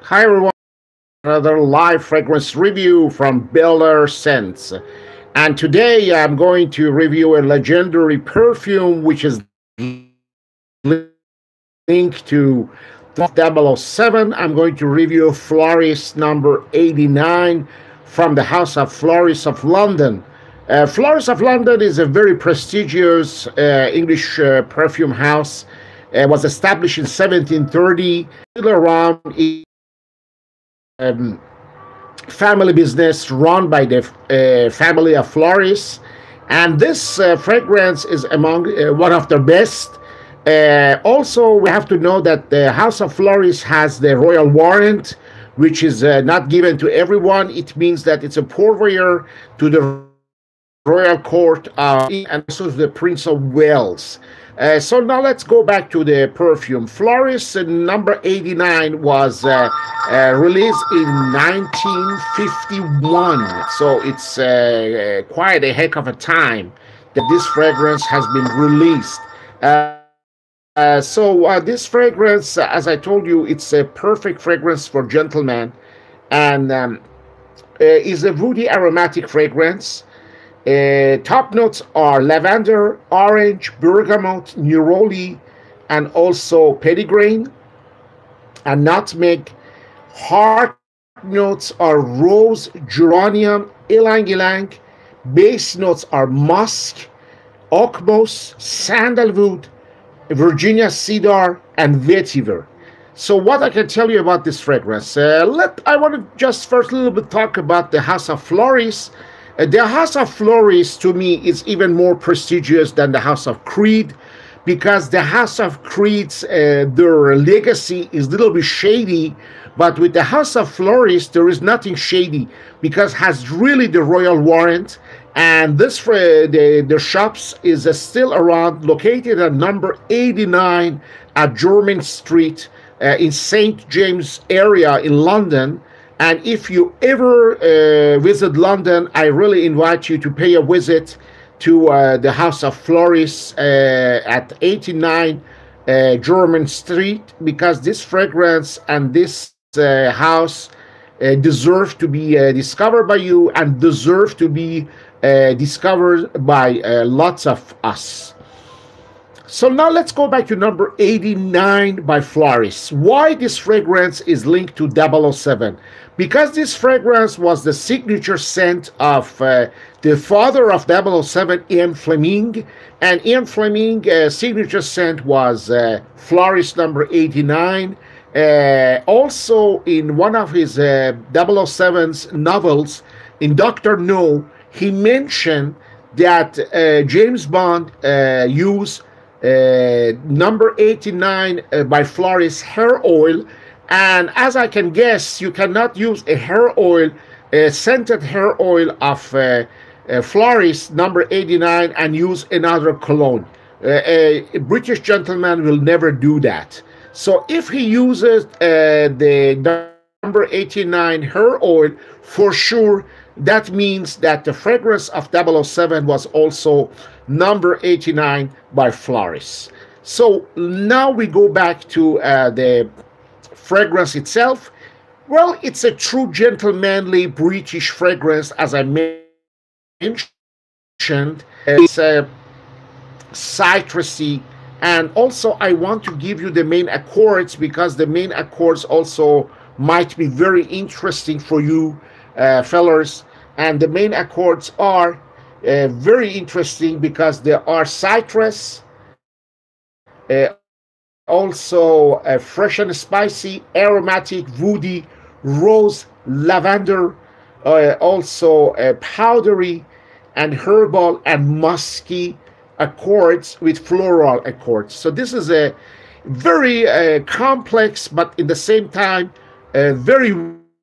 Hi everyone, another live fragrance review from Builder Scents. And today I'm going to review a legendary perfume which is linked to 007. I'm going to review Floris number 89 from the House of Floris of London. Floris of London is a very prestigious English perfume house. It was established in 1730, still around family business run by the family of Floris, and this fragrance is among one of the best. Also, we have to know that the House of Floris has the royal warrant, which is not given to everyone. It means that it's a purveyor to the royal court and also the Prince of Wales. So now let's go back to the perfume. Floris number 89 was released in 1951. So it's quite a heck of a time that this fragrance has been released. This fragrance, as I told you, it's a perfect fragrance for gentlemen, and is a woody aromatic fragrance. Top notes are lavender, orange, bergamot, neroli, and also petitgrain and nutmeg. Heart notes are rose, geranium, ylang ylang. Base notes are musk, oak moss, sandalwood, Virginia cedar, and vetiver. So what I can tell you about this fragrance, I want to just first a little bit talk about the House of Floris. The House of Floris, to me, is even more prestigious than the House of Creed, because the House of Creed's their legacy is a little bit shady, but with the House of Floris, there is nothing shady, because it has really the royal warrant, and this the shops is still around, located at number 89 at Jermyn Street in St. James area in London. And if you ever visit London, I really invite you to pay a visit to the House of Floris at 89 Jermyn Street, because this fragrance and this house deserve to be discovered by you and deserve to be discovered by lots of us. So now let's go back to number 89 by Floris. Why this fragrance is linked to 007? Because this fragrance was the signature scent of the father of 007, Ian Fleming. And Ian Fleming's signature scent was Floris number 89. Also, in one of his 007's novels, in Dr. No, he mentioned that James Bond used number 89 by Floris hair oil, and as I can guess, you cannot use a hair oil, a scented hair oil of Floris number 89 and use another cologne. A British gentleman will never do that. So if he uses the number 89 hair oil, for sure that means that the fragrance of 007 was also number 89 by Floris. So now we go back to the fragrance itself. Well, it's a true gentlemanly British fragrance, as I mentioned. It's citrusy, and also I want to give you the main accords, because the main accords also might be very interesting for you fellas. And the main accords are very interesting because there are citrus, also fresh and spicy, aromatic, woody, rose, lavender, also powdery and herbal and musky accords with floral accords. So this is a very complex, but in the same time very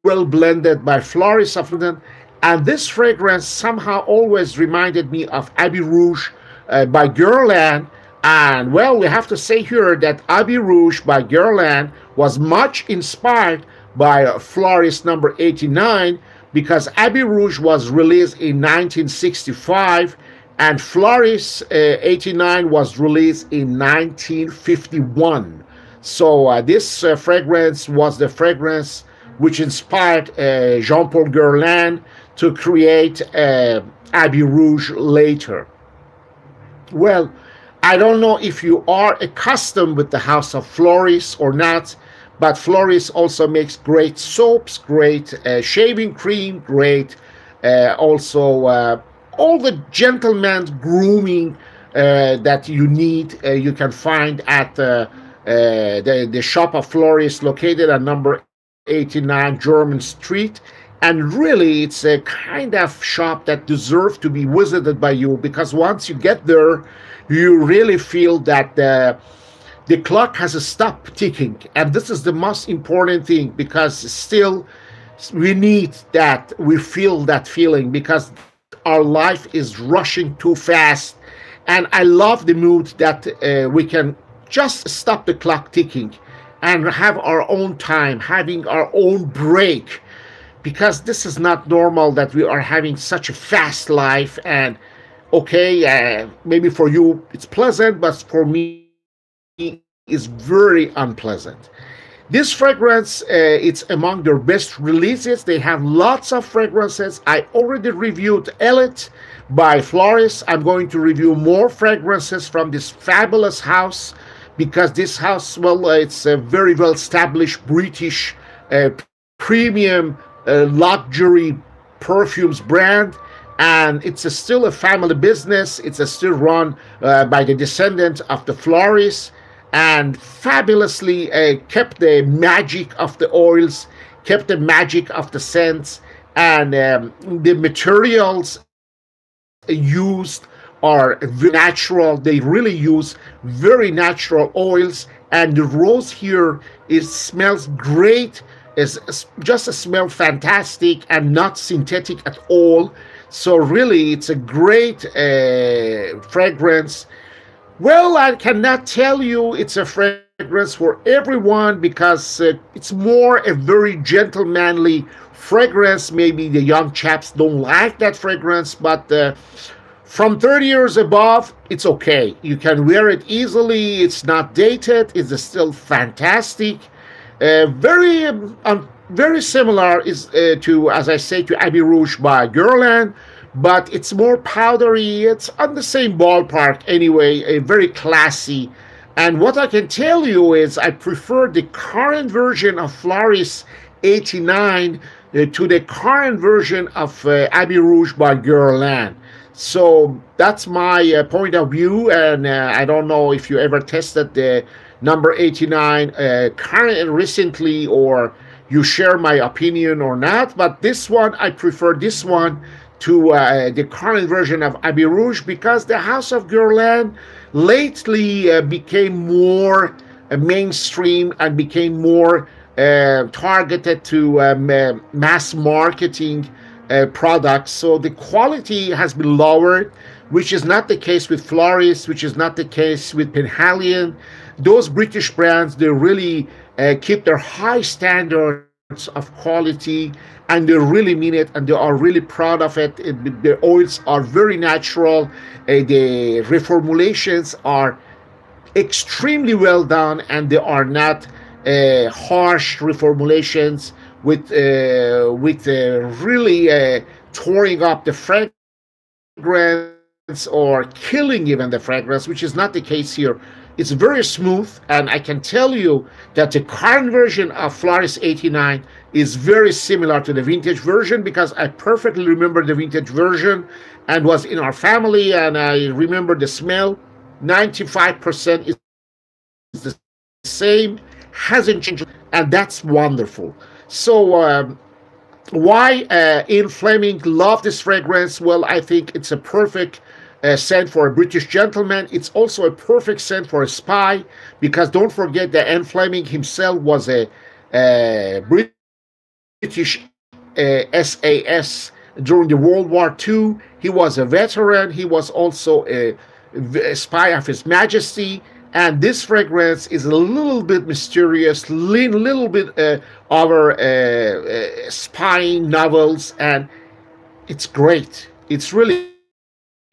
well blended by Floris of London. And this fragrance somehow always reminded me of Abbey Rouge by Guerlain. And well, we have to say here that Abbey Rouge by Guerlain was much inspired by Floris number 89, because Abbey Rouge was released in 1965 and Floris 89 was released in 1951. So this fragrance was the fragrance which inspired Jean-Paul Guerlain to create Abbey Rouge later. Well, I don't know if you are accustomed with the House of Floris or not, but Floris also makes great soaps, great shaving cream, great also all the gentleman's grooming that you need. You can find at the shop of Floris, located at number 89 German Street. And really, it's a kind of shop that deserves to be visited by you, because once you get there, you really feel that the clock has stopped ticking. And this is the most important thing, because still we need that, we feel that feeling, because our life is rushing too fast. And I love the mood that we can just stop the clock ticking and have our own time, having our own break, because this is not normal that we are having such a fast life. And okay, maybe for you it's pleasant, but for me it's very unpleasant. This fragrance, it's among their best releases. They have lots of fragrances. I already reviewed Elite by Floris. I'm going to review more fragrances from this fabulous house, because this house, well, it's a very well established British premium luxury perfumes brand, and it's still a family business. It's still run by the descendants of the Floris, and fabulously kept the magic of the oils, kept the magic of the scents, and the materials used are very natural. They really use very natural oils, and the rose here smells great. It's just a smell fantastic and not synthetic at all. So really, it's a great fragrance. Well, I cannot tell you it's a fragrance for everyone, because it's more a very gentlemanly fragrance. Maybe the young chaps don't like that fragrance, but from 30 years above, it's okay. You can wear it easily. It's not dated. It's still fantastic. Very similar to, as I say, to Abbey Rouge by Guerlain, but it's more powdery. It's on the same ballpark anyway, very classy. And what I can tell you is I prefer the current version of Floris 89 to the current version of Abbey Rouge by Guerlain. So that's my point of view, and I don't know if you ever tested the number 89 recently, or you share my opinion or not, but this one, I prefer this one to the current version of Abbey Rouge, because the House of Guerlain lately became more mainstream and became more targeted to mass marketing products. So the quality has been lowered, which is not the case with Floris, which is not the case with Penhalion. Those British brands, they really keep their high standards of quality, and they really mean it, and they are really proud of it. The oils are very natural. The reformulations are extremely well done, and they are not harsh reformulations with really touring up the fragrance or killing even the fragrance, which is not the case here. It's very smooth, and I can tell you that the current version of Floris 89 is very similar to the vintage version, because I perfectly remember the vintage version and was in our family, and I remember the smell. 95% is the same, hasn't changed, and that's wonderful. So why Ian Fleming loved this fragrance? Well, I think it's a perfect scent for a British gentleman. It's also a perfect scent for a spy, because don't forget that Ian Fleming himself was a British SAS during the World War II. He was a veteran. He was also a spy of His Majesty. And this fragrance is a little bit mysterious, little bit over spying novels, and it's great. It's really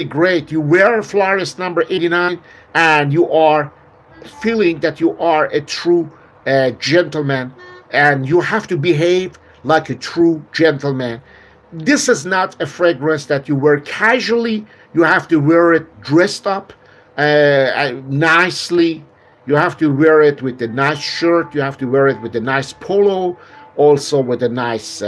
great. You wear Floris number 89, and you are feeling that you are a true gentleman and you have to behave like a true gentleman. This is not a fragrance that you wear casually. You have to wear it dressed up nicely. You have to wear it with a nice shirt. You have to wear it with a nice polo, also with a nice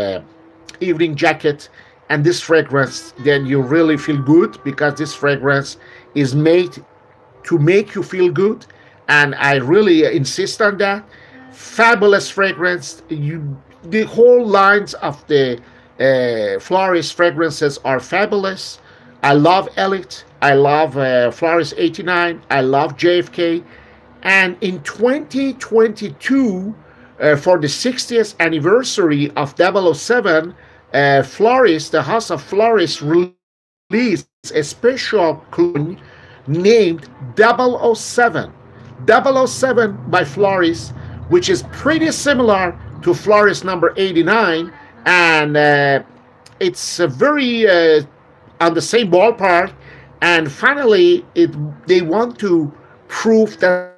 evening jacket. And this fragrance, then you really feel good, because this fragrance is made to make you feel good. And I really insist on that. Fabulous fragrance. The whole lines of the Floris fragrances are fabulous. I love Elite. I love Floris 89. I love JFK. And in 2022, for the 60th anniversary of 007, Floris, the House of Floris, released a special cologne named 007. 007 by Floris, which is pretty similar to Floris number 89, and it's a very on the same ballpark. And finally, they want to prove that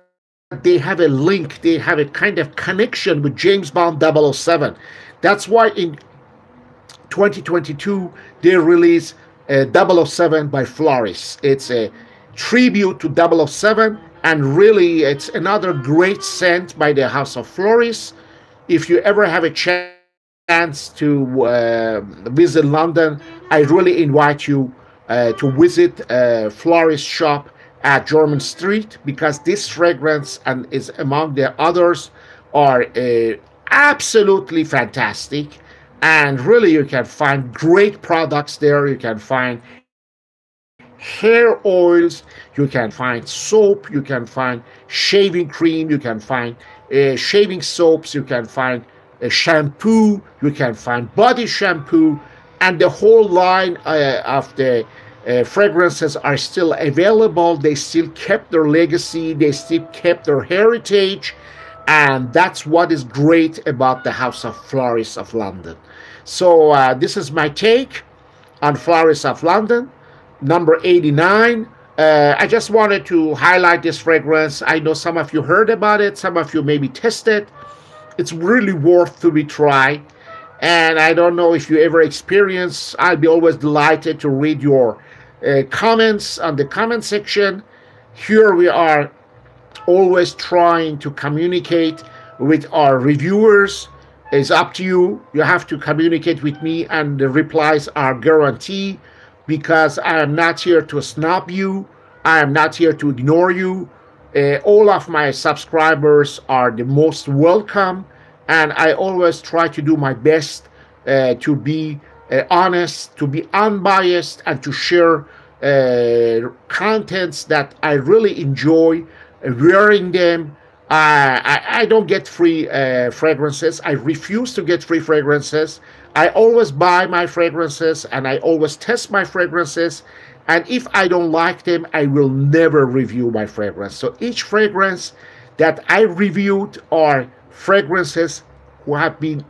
they have a link, they have a kind of connection with James Bond 007. That's why in 2022 they release 007 by Floris. It's a tribute to 007, and really it's another great scent by the House of Floris. If you ever have a chance to visit London, I really invite you to visit Floris shop at German Street, because this fragrance and is among the others are absolutely fantastic. And really you can find great products there. You can find hair oils, you can find soap, you can find shaving cream, you can find shaving soaps, you can find shampoo, you can find body shampoo, and the whole line of the fragrances are still available. They still kept their legacy, they still kept their heritage, and that's what is great about the House of Floris of London. So this is my take on Floris of London, number 89. I just wanted to highlight this fragrance. I know some of you heard about it, some of you maybe tested. It's really worth to be tried. And I don't know if you ever experience. I'll be always delighted to read your comments on the comment section. Here we are always trying to communicate with our reviewers. It's up to you. You have to communicate with me, and the replies are guaranteed, because I am not here to snub you. I am not here to ignore you. All of my subscribers are the most welcome, and I always try to do my best to be honest, to be unbiased, and to share contents that I really enjoy wearing them. I don't get free fragrances. I refuse to get free fragrances. I always buy my fragrances, and I always test my fragrances. And if I don't like them, I will never review my fragrance. So each fragrance that I reviewed are fragrances who have been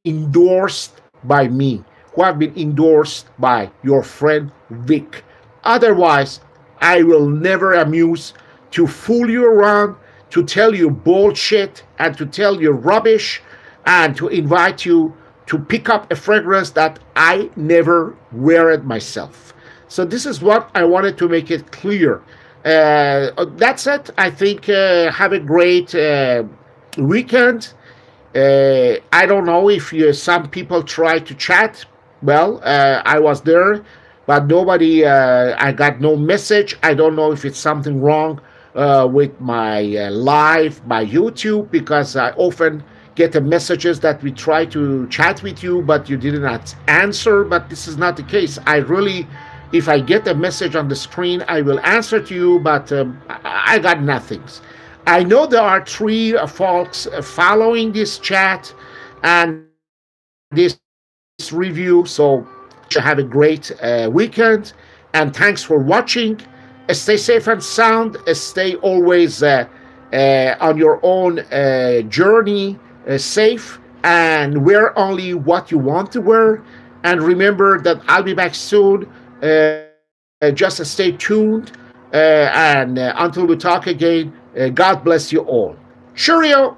endorsed by me, who have been endorsed by your friend Vic. Otherwise, I will never amuse to fool you around, to tell you bullshit, and to tell you rubbish, and to invite you to pick up a fragrance that I never wear it myself. So this is what I wanted to make it clear. That's it. I think have a great weekend. I don't know if some people try to chat. Well, I was there, but nobody, I got no message. I don't know if it's something wrong with my live by YouTube, because I often get the messages that we try to chat with you, but you did not answer. But this is not the case. I really, if I get a message on the screen, I will answer to you, but I got nothing. I know there are 3 folks following this chat and this review, so have a great weekend, and thanks for watching. Stay safe and sound. Stay always on your own journey, safe, and wear only what you want to wear. And remember that I'll be back soon. Just stay tuned, and until we talk again, God bless you all. Cheerio!